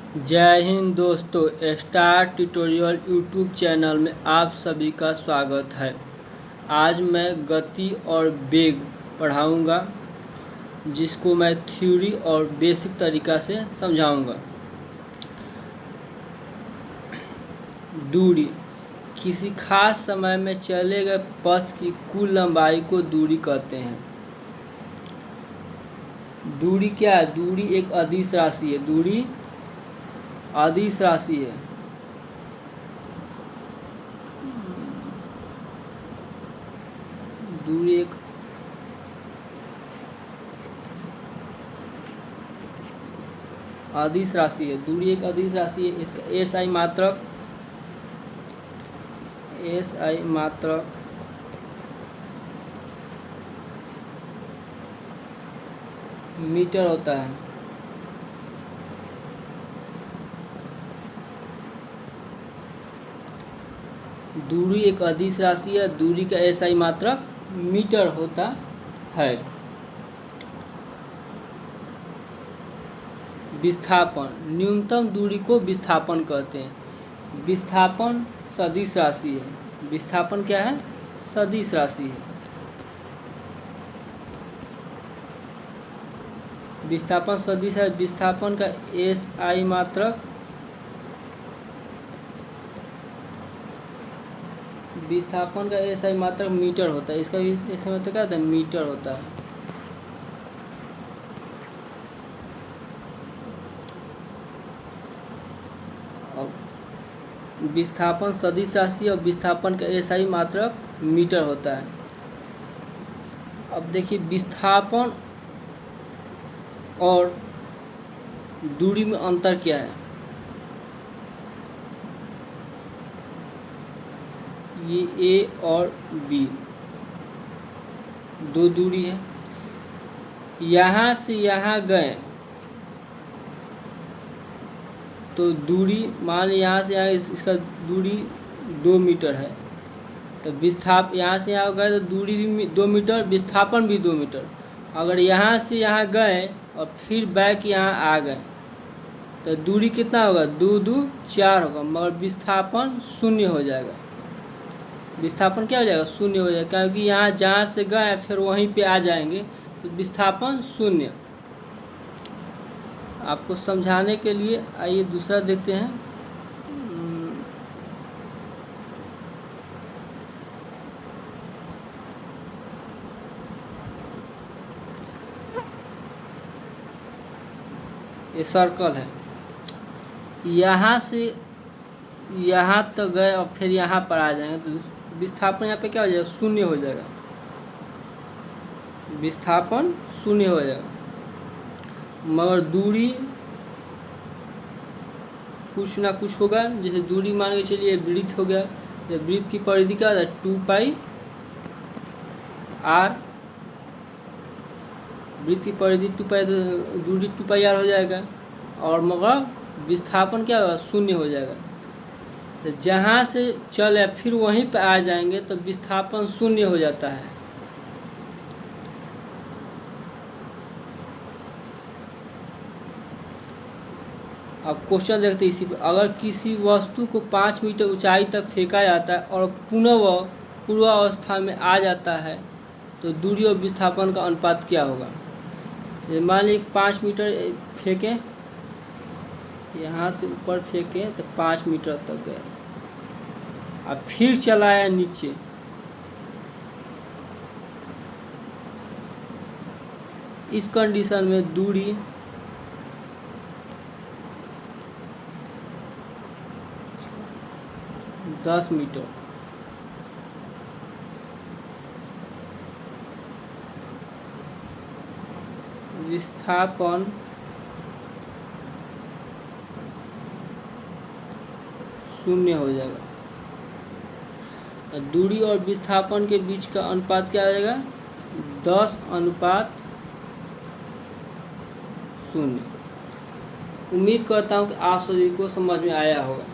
जय हिंद दोस्तों, star tutorial YouTube channel में आप सभी का स्वागत है। आज मैं गति और वेग पढ़ाऊंगा, जिसको मैं थ्योरी और बेसिक तरीक़ा से समझाऊंगा। दूरी किसी खास समय में चले गए पथ की कुल लंबाई को दूरी कहते हैं। दूरी क्या है? दूरी एक अदिश राशि है। दूरी अदिश राशि है। दूरी एक अदिश राशि है। दूरी एक अदिश राशि है। इसका एसआई मात्रक मीटर होता है। दूरी एक अदिश राशि है। दूरी का एसआई मात्रक मीटर होता है। विस्थापन, न्यूनतम दूरी को विस्थापन कहते हैं। विस्थापन सदिश राशि है। विस्थापन क्या है? सदिश राशि है। विस्थापन सदिश है। विस्थापन का एसआई मात्रक मीटर होता है। इसका एसआई मात्रक क्या होता है? मीटर होता है। विस्थापन सदिश राशि और विस्थापन का एसआई मात्रक मीटर होता है। अब देखिए, विस्थापन और दूरी में अंतर क्या है। ये ए और बी दो दूरी है। यहाँ से यहाँ गए तो दूरी, मान लीजिए यहाँ से यहाँ इसका दूरी 2 मीटर है। तो यहाँ से यहाँ गए तो दूरी भी 2 मीटर, विस्थापन भी 2 मीटर। अगर यहाँ से यहाँ गए और फिर बैक यहाँ आ गए तो दूरी कितना होगा? 2 2 4 होगा, मगर विस्थापन शून्य हो जाएगा। विस्थापन क्या हो जाएगा? शून्य हो जाएगा, क्योंकि यहाँ जहाँ से गए फिर वहीं पे आ जाएंगे तो विस्थापन शून्य। आपको समझाने के लिए आइए दूसरा देखते हैं। ये सर्कल है। यहाँ से यहाँ तक गए और फिर यहाँ पर आ जाएंगे तो विस्थापन यहाँ पे क्या हो जाएगा? शून्य हो जाएगा। विस्थापन शून्य हो जाएगा, मगर दूरी कुछ ना कुछ होगा। जैसे दूरी मान के चलिए वृत्त हो गया, तो वृत्त की परिधि क्या होता है? 2πr। वृत्त की परिधि 2π, तो दूरी 2πr हो जाएगा, और मगर विस्थापन क्या होगा? शून्य हो जाएगा। तो जहाँ से चले फिर वहीं पर आ जाएंगे तो विस्थापन शून्य हो जाता है। अब क्वेश्चन देखते हैं इसी पर। अगर किसी वस्तु को 5 मीटर ऊंचाई तक फेंका जाता है और पुनः वह पूर्वावस्था में आ जाता है तो दूरी और विस्थापन का अनुपात क्या होगा? मान लीजिए 5 मीटर फेंके, यहाँ से ऊपर फेंके तो 5 मीटर तक गए, अब फिर चलाया नीचे, इस कंडीशन में दूरी दस मीटर। विस्थापन शून्य हो जाएगा। दूरी और विस्थापन के बीच का अनुपात क्या हो जाएगा? 10:0। उम्मीद करता हूँ कि आप सभी को समझ में आया होगा।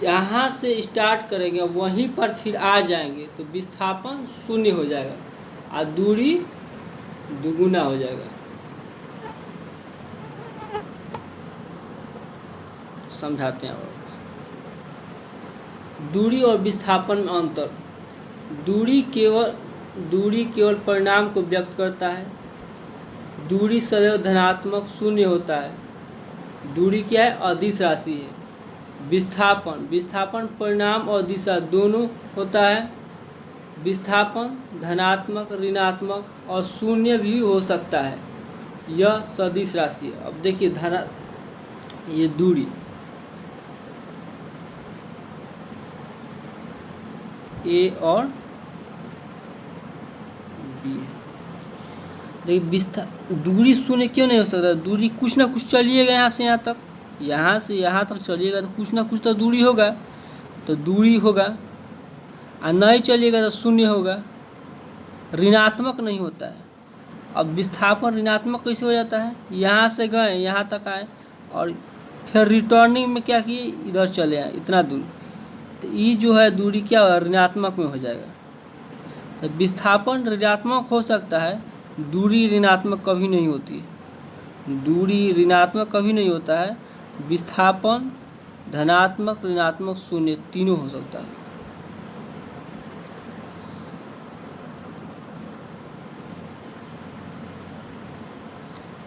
यहाँ से स्टार्ट करेंगे वहीं पर फिर आ जाएंगे तो विस्थापन शून्य हो जाएगा और दूरी दुगुना हो जाएगा। समझाते हैं। और दूरी और विस्थापन में अंतर। दूरी केवल परिणाम को व्यक्त करता है। दूरी सदैव धनात्मक शून्य होता है। दूरी क्या है? अदिश राशि है। विस्थापन परिणाम और दिशा दोनों होता है। विस्थापन धनात्मक, ऋणात्मक और शून्य भी हो सकता है। यह सदिश राशि है। अब देखिए ये दूरी ए और बी है। देखिए दूरी शून्य क्यों नहीं हो सकता? दूरी कुछ ना कुछ चलिएगा, यहाँ से यहाँ तक, यहाँ से यहाँ तक चलिएगा तो कुछ ना कुछ तो दूरी होगा, तो दूरी होगा। और नहीं चलिएगा तो शून्य होगा, ऋणात्मक नहीं होता है। अब विस्थापन ऋणात्मक कैसे हो जाता है? यहाँ से गए, यहाँ तक आए और फिर रिटर्निंग में क्या किए? इधर चले आए इतना दूर, तो ये जो है दूरी क्या होगा? ऋणात्मक में हो जाएगा। तो विस्थापन ऋणात्मक हो सकता है, दूरी ऋणात्मक कभी नहीं होती है। दूरी ऋणात्मक कभी नहीं होता है। विस्थापन धनात्मक, ऋणात्मक, शून्य तीनों हो सकता है।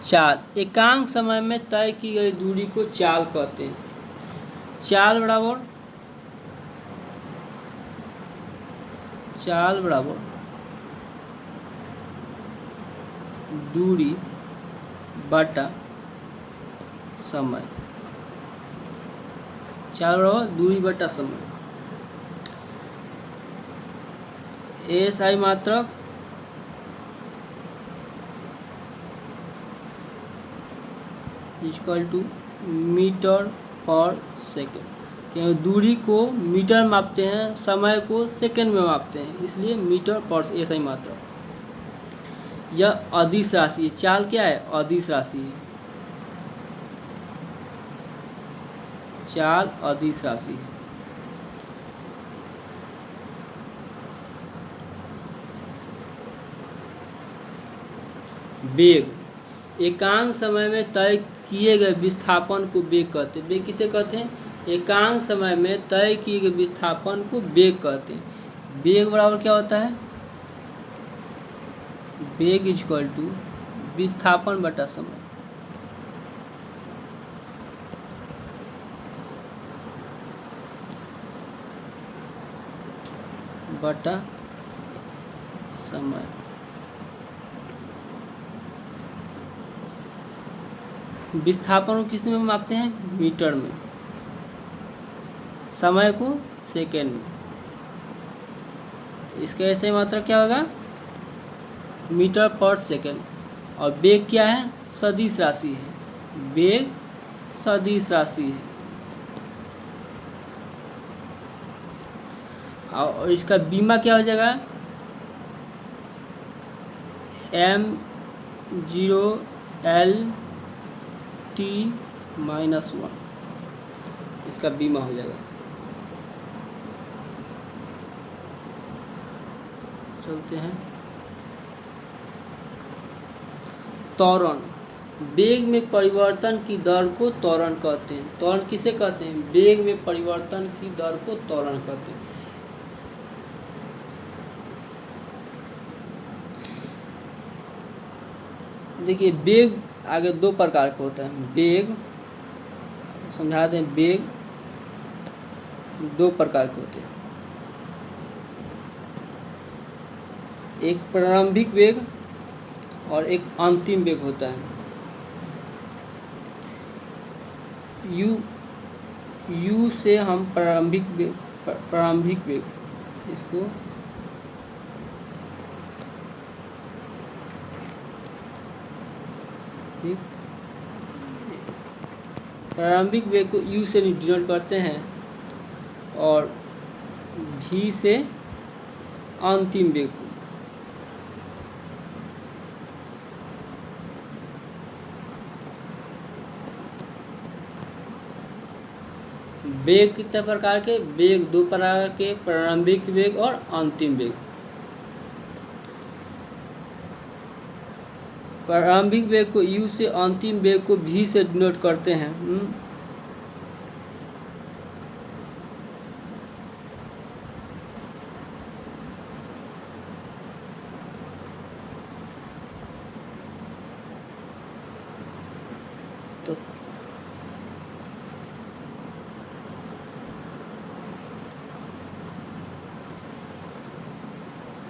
चाल, एकांक समय में तय की गई दूरी को चाल कहते हैं। चाल बराबर दूरी बटा समय। चाल बराबर दूरी बटा समय। एएसआई मात्रक इक्वल टू मीटर पर सेकेंड। क्योंकि दूरी को मीटर मापते हैं, समय को सेकेंड में मापते हैं, इसलिए मीटर पर एएसआई मात्रक। यह अदिश राशि है। चाल क्या है? अदिश राशि है। चाल अदिश राशि है। वेग, एकांक समय में तय किए गए विस्थापन को वेग कहते हैं। वेग किसे कहते हैं? एकांक समय में तय किए गए विस्थापन को वेग कहते हैं। वेग बराबर क्या होता है? वेग इक्वल टू विस्थापन बटा समय। बटा समय। विस्थापन को किस में मापते हैं? मीटर में। समय को सेकेंड में। इसका ऐसे मात्रा क्या होगा? मीटर पर सेकेंड। और वेग क्या है? सदिश राशि है। वेग सदिश राशि है। और इसका बीमा क्या हो जाएगा? m0L_t-1 इसका बीमा हो जाएगा। चलते हैं। त्वरण, वेग में परिवर्तन की दर को त्वरण कहते हैं। त्वरण किसे कहते हैं? वेग में परिवर्तन की दर को त्वरण कहते हैं। देखिए वेग आगे दो प्रकार का होता है। वेग समझा दें, वेग दो प्रकार के होते हैं। एक प्रारंभिक वेग और एक अंतिम वेग होता है। u से हम प्रारंभिक वेग इसको प्रारंभिक वेग को u से डिनोट करते हैं और v से अंतिम वेग को। वेग कितने प्रकार के? वेग दो प्रकार के, प्रारंभिक वेग और अंतिम वेग। प्रारंभिक वेग को u से, अंतिम वेग को v से डिनोट करते हैं। तो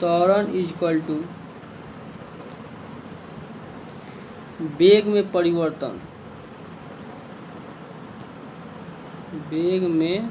त्वरण इज इक्वल टू वेग में परिवर्तन, वेग में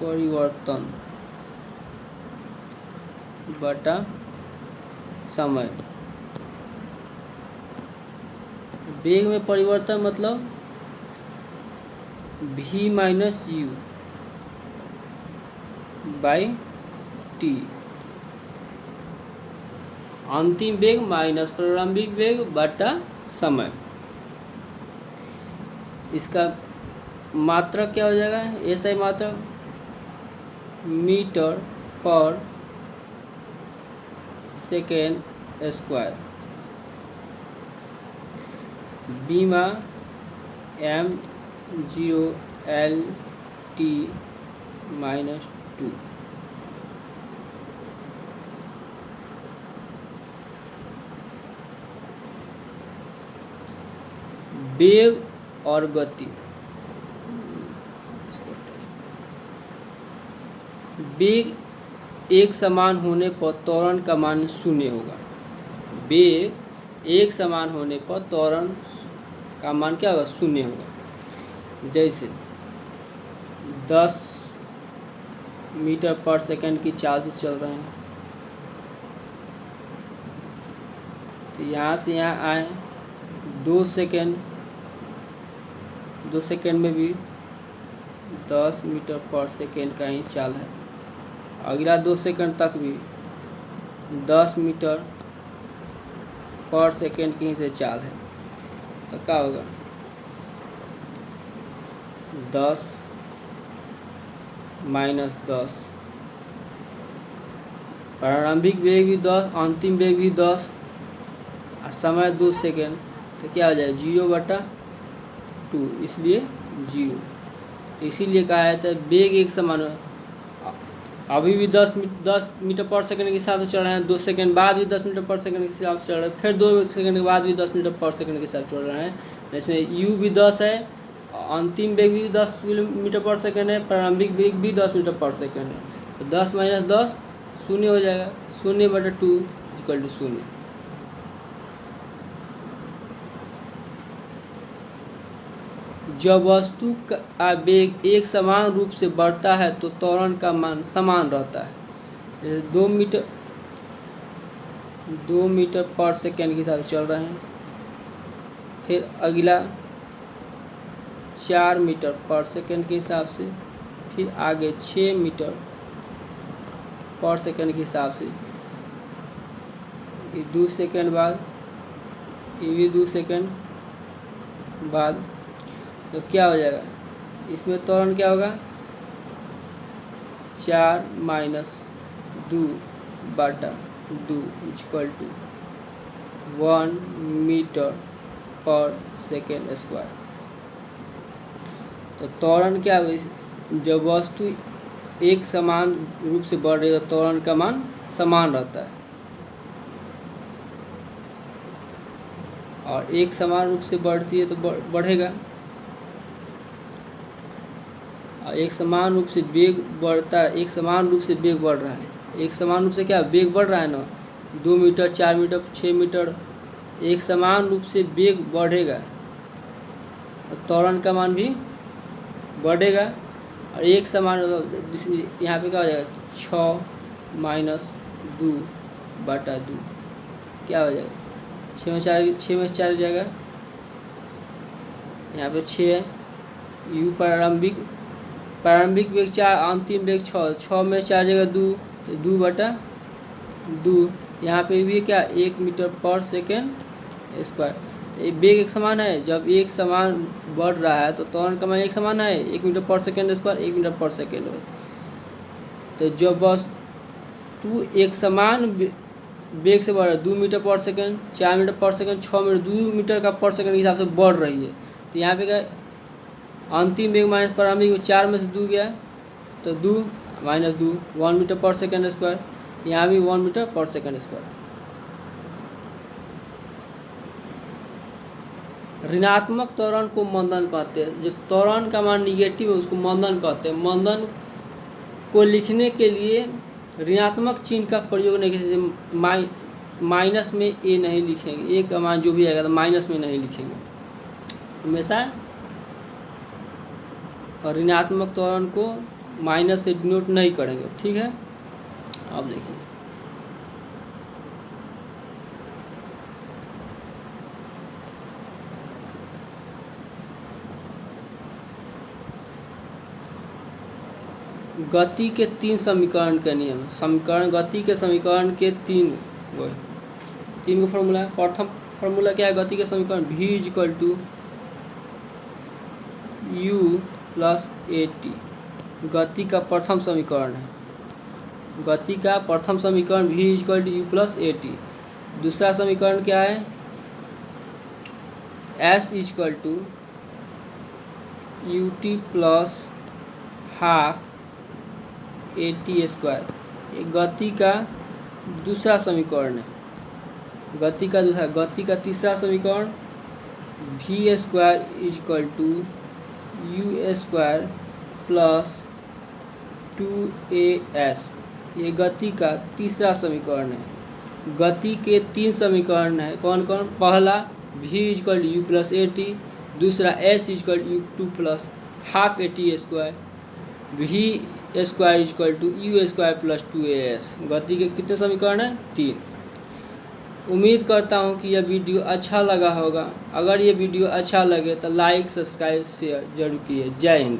परिवर्तन बटा समय। वेग में परिवर्तन मतलब v minus you by T, अंतिम वेग माइनस प्रारंभिक वेग बटा समय। इसका मात्रक क्या हो जाएगा, ऐसा ही मात्रक मीटर पर सेकेंड स्क्वायर, बीमा m0L/t-2। वेग और गति, वेग एक समान होने पर त्वरण का मान 0 होगा। वेग एक समान होने पर त्वरण का मान क्या होगा, 0 होगा। जैसे 10 मीटर पर सेकंड की चाल से चल रहे हैं, तो यहाँ से यहाँ आए 2 सेकंड में भी 10 मीटर पर सेकंड का ही चाल है। अगला 2 सेकंड तक भी 10 मीटर पर सेकंड की ही से चाल है। तो क्या होगा, 10 माइनस 10, प्रारंभिक वेग भी 10, अंतिम वेग भी 10 और समय 2 सेकंड, तो क्या हो जाएगा 0/2, इसलिए 0। तो इसीलिए कहा जाता है वेग एक समान है। अभी भी 10 मीटर पर सेकंड के हिसाब से चल रहे हैं, 2 सेकंड बाद भी 10 मीटर पर सेकंड के हिसाब से चल रहे हैं, फिर 2 सेकंड के बाद भी 10 मीटर पर सेकंड के हिसाब से चल रहे हैं। इसमें u भी 10 है, अंतिम वेग भी 10 मीटर पर सेकंड है, प्रारंभिक वेग भी 10 मीटर पर सेकंड है। तो 10 माइनस 10 0 हो जाएगा, 0/2 इक्वल टू 0। जब वस्तु का वेग एक समान रूप से बढ़ता है तो त्वरण का मान समान रहता है। जैसे 2 मीटर पर सेकंड के साथ चल रहे हैं, फिर अगला 4 मीटर पर सेकंड के हिसाब से, फिर आगे 6 मीटर पर सेकंड के हिसाब से, ये 2 सेकंड बाद, ये भी 2 सेकंड बाद, तो क्या हो जाएगा, इसमें त्वरण क्या होगा, 4 माइनस 2/2 इक्वल टू 1 मीटर पर सेकेंड स्क्वायर। तो त्वरण क्या है, जब वस्तु एक समान रूप से बढ़ रही है तो त्वरण का मान समान रहता है, और एक समान रूप से बढ़ती है तो बढ़ेगा, और एक समान रूप से वेग बढ़ता है, एक समान रूप से वेग बढ़ रहा है, एक समान रूप से क्या वेग बढ़ रहा है ना, 2 मीटर 4 मीटर 6 मीटर एक समान रूप से वेग बढ़ेगा तो त्वरण का मान भी बढ़ेगा। और एक समान यहाँ पे क्या हो जाएगा, 6 माइनस 2/2 क्या हो जाएगा, 6 में 4 जाएगा, यहाँ पे 6 u प्रारंभिक वेग 4, अंतिम वेग 6 में 4 जगह 2, तो 2/2। यहाँ पे भी क्या 1 मीटर पर सेकेंड स्क्वायर। तो वेग एक समान है, जब एक समान बढ़ रहा है तो त्वरण का मान एक समान है, 1 मीटर पर सेकेंड स्क्वायर 1 मीटर पर सेकेंड है। तो जब वस्तु एक समान वेग से बढ़ रहा है, 2 मीटर पर सेकेंड 4 मीटर पर सेकेंड 6 मीटर 2 मीटर का पर सेकेंड के हिसाब से बढ़ रही है, तो यहाँ पे क्या अंतिम वेग माइनस प्रारंभिक वेग, 4 में से 2 गया तो 2 माइनस 2 1 मीटर पर सेकेंड स्क्वायर, यहाँ भी 1 मीटर पर सेकेंड स्क्वायर। ऋणात्मक त्वरण को मंदन कहते हैं। जब त्वरण का मान निगेटिव है उसको मंदन कहते हैं। मंदन को लिखने के लिए ऋणात्मक चिन्ह का प्रयोग नहीं करेंगे, माइनस में ए नहीं लिखेंगे, ए का मान जो भी आएगा तो माइनस में नहीं लिखेंगे हमेशा, और ऋणात्मक त्वरण को माइनस से डिनोट नहीं करेंगे। ठीक है, अब देखिए गति के 3 समीकरण के नियम। गति के समीकरण के 3 गो फॉर्मूला है। प्रथम फॉर्मूला क्या है गति के समीकरण? v equal to u plus a t गति का प्रथम समीकरण है। गति का प्रथम समीकरण v equal to u plus a t. दूसरा समीकरण क्या है? s equal to u t plus half a t square. ये गति का दूसरा समीकरण है। गति का तीसरा समीकरण v square equal to u square plus 2as। ये गति का तीसरा समीकरण है। गति के 3 समीकरण है। कौन कौन? पहला v equal to u plus a t, दूसरा s equal to u two plus half a t square, v square equal to u square plus 2as। गति के कितने समीकरण हैं? 3। उम्मीद करता हूँ कि यह वीडियो अच्छा लगा होगा। अगर ये वीडियो अच्छा लगे तो लाइक, सब्सक्राइब, शेयर जरूर कीजिए। जय हिंद।